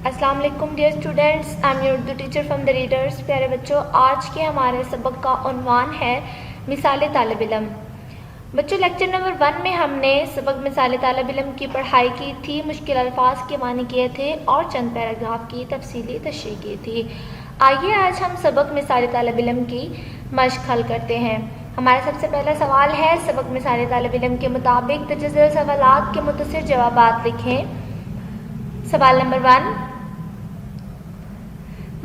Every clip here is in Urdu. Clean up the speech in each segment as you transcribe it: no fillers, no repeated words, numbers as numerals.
السلام علیکم dear students, I am your Urdu teacher from the readers. پیارے بچوں، آج کے ہمارے سبق کا عنوان ہے مثال طالب علم۔ بچوں، لیکچر نمبر 1 میں ہم نے سبق مثال طالب علم کی پڑھائی کی تھی، مشکل الفاظ کے معنی کیے تھے اور چند پیراگراف کی تفصیلی تشریح کی تھی۔ آئیے آج ہم سبق مثال طالب علم کی مشق حل کرتے ہیں۔ ہمارا سب سے پہلا سوال ہے، سبق مثال طالب علم کے مطابق درج ذیل سوالات کے مختصر جوابات لکھیں۔ سوال نمبر 1،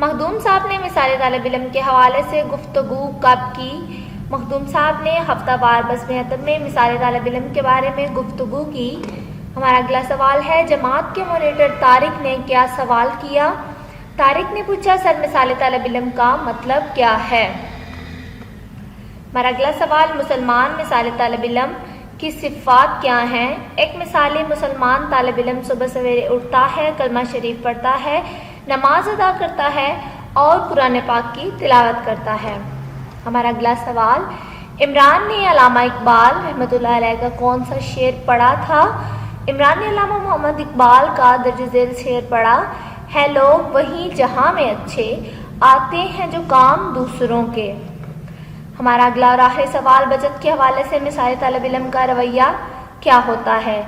مخدوم صاحب نے مثال طالب علم کے حوالے سے گفتگو کب کی؟ مخدوم صاحب نے ہفتہ وار بزم ادب میں مثال طالب علم کے بارے میں گفتگو کی۔ ہمارا اگلا سوال ہے، جماعت کے مانیٹر طارق نے کیا سوال کیا؟ طارق نے پوچھا، سر مثال طالب علم کا مطلب کیا ہے؟ ہمارا اگلا سوال، مسلمان مثال طالب علم کی صفات کیا ہیں؟ ایک مثالی مسلمان طالب علم صبح سویرے اٹھتا ہے، کلمہ شریف پڑھتا ہے، نماز ادا کرتا ہے اور قرآن پاک کی تلاوت کرتا ہے۔ ہمارا اگلا سوال، عمران نے علامہ اقبال رحمۃ اللہ علیہ کا کون سا شعر پڑھا تھا؟ عمران نے علامہ محمد اقبال کا درج ذیل شعر پڑھا ہے، لوگ وہیں جہاں میں اچھے آتے ہیں جو کام دوسروں کے۔ ہمارا اگلا اور آخری سوال، بچت کے حوالے سے مثال طالب علم کا رویہ کیا ہوتا ہے؟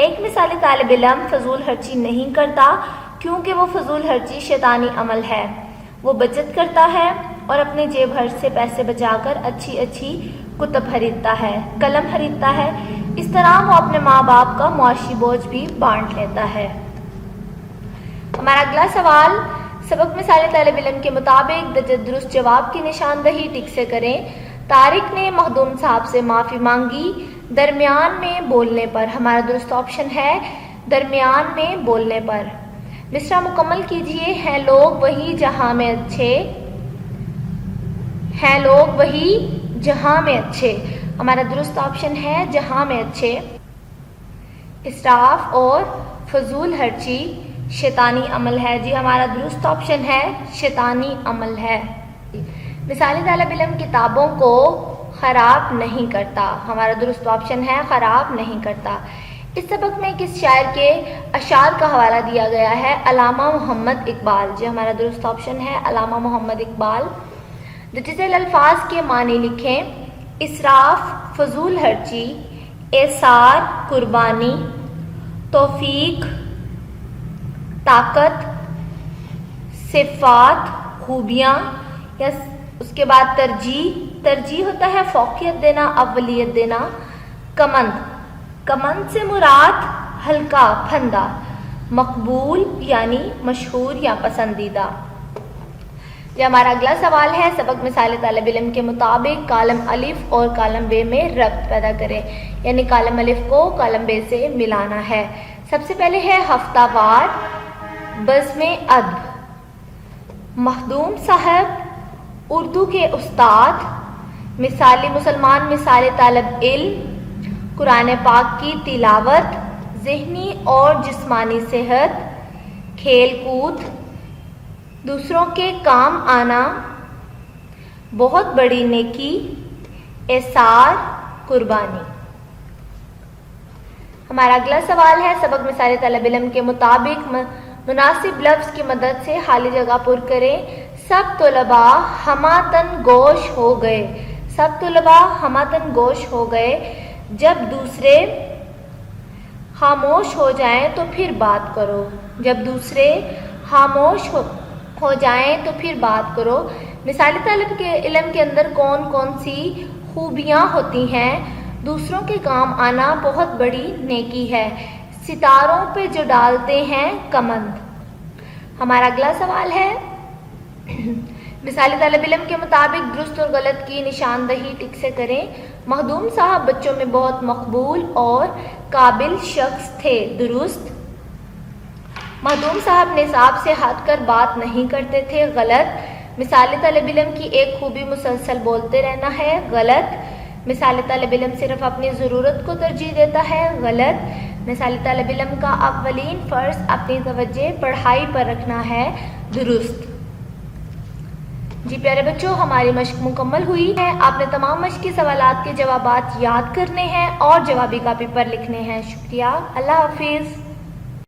ایک مثالی طالب علم فضول خرچی نہیں کرتا کیونکہ وہ فضول خرچی شیطانی عمل ہے۔ وہ بچت کرتا ہے اور اپنی جیب خرچ سے پیسے بچا کر اچھی کتب خریدتا ہے، قلم خریدتا ہے۔ اس طرح وہ اپنے ماں باپ کا معاشی بوجھ بھی بانٹ لیتا ہے۔ ہمارا اگلا سوال، سبق مثال طالب علم کے مطابق درست جواب کی نشاندہی ٹک سے کریں۔ طارق نے مخدوم صاحب سے معافی مانگی درمیان میں بولنے پر۔ ہمارا درست آپشن ہے درمیان میں بولنے پر۔ مصرع مکمل کیجئے، ہیں لوگ وہی جہاں میں اچھے، ہیں لوگ وہی جہاں میں اچھے۔ ہمارا درست آپشن ہے جہاں میں اچھے۔ اسراف اور فضول خرچی شیطانی عمل ہے، جی ہمارا درست آپشن ہے شیطانی عمل ہے۔ مثالی طالب علم کتابوں کو خراب نہیں کرتا۔ ہمارا درست آپشن ہے خراب نہیں کرتا۔ اس سبق میں کس شاعر کے اشعار کا حوالہ دیا گیا ہے؟ علامہ محمد اقبال، جی ہمارا درست آپشن ہے علامہ محمد اقبال۔ درج ذیل الفاظ کے معنی لکھیں۔ اسراف فضول خرچی، ایثار قربانی، توفیق طاقت، صفات خوبیاں، یا اس کے بعد ترجیح ہوتا ہے فوقیت دینا، اولیت دینا۔ کمند سے مراد ہلکا پھندا، مقبول یعنی مشہور یا پسندیدہ۔ یہ ہمارا اگلا سوال ہے، سبق مثال طالب علم کے مطابق کالم الف اور کالم ب میں ربط پیدا کریں، یعنی کالم الف کو کالم ب سے ملانا ہے۔ سب سے پہلے ہے ہفتہ وار بزم ادب، مخدوم صاحب اردو کے استاد، مثالی مسلمان مثال طالب علم، قرآن پاک کی تلاوت، ذہنی اور جسمانی صحت، کھیل کود، دوسروں کے کام آنا، بہت بڑی نیکی، ایثار قربانی۔ ہمارا اگلا سوال ہے، سبق مثال طالب علم کے مطابق مناسب لفظ کی مدد سے خالی جگہ پر کریں۔ سب طلباء ہمہ گوش ہو گئے۔ سب طلباء ہمہ گوش ہو گئے۔ جب دوسرے خاموش ہو جائیں تو پھر بات کرو۔ جب دوسرے خاموش ہو جائیں تو پھر بات کرو۔ مثالی طالب علم کے اندر کون کون سی خوبیاں ہوتی ہیں؟ دوسروں کے کام آنا بہت بڑی نیکی ہے، ستاروں پہ جو ڈالتے ہیں کمند۔ ہمارا اگلا سوال ہے، مثالی طالب علم کے مطابق درست اور غلط کی نشاندہی ٹک سے کریں۔ مخدوم صاحب بچوں میں بہت مقبول اور قابل شخص تھے، درست۔ مخدوم صاحب نصاب سے ہٹ کر بات نہیں کرتے تھے، غلط۔ مثالی طالب علم کی ایک خوبی مسلسل بولتے رہنا ہے، غلط۔ مثالی طالب علم صرف اپنی ضرورت کو ترجیح دیتا ہے، غلط۔ مثالی طالب علم کا اولین فرض اپنی توجہ پڑھائی پر رکھنا ہے، درست۔ جی پیارے بچوں، ہماری مشق مکمل ہوئی ہے۔ آپ نے تمام مشق کے سوالات کے جوابات یاد کرنے ہیں اور جوابی کاپی پر لکھنے ہیں۔ شکریہ، اللہ حافظ۔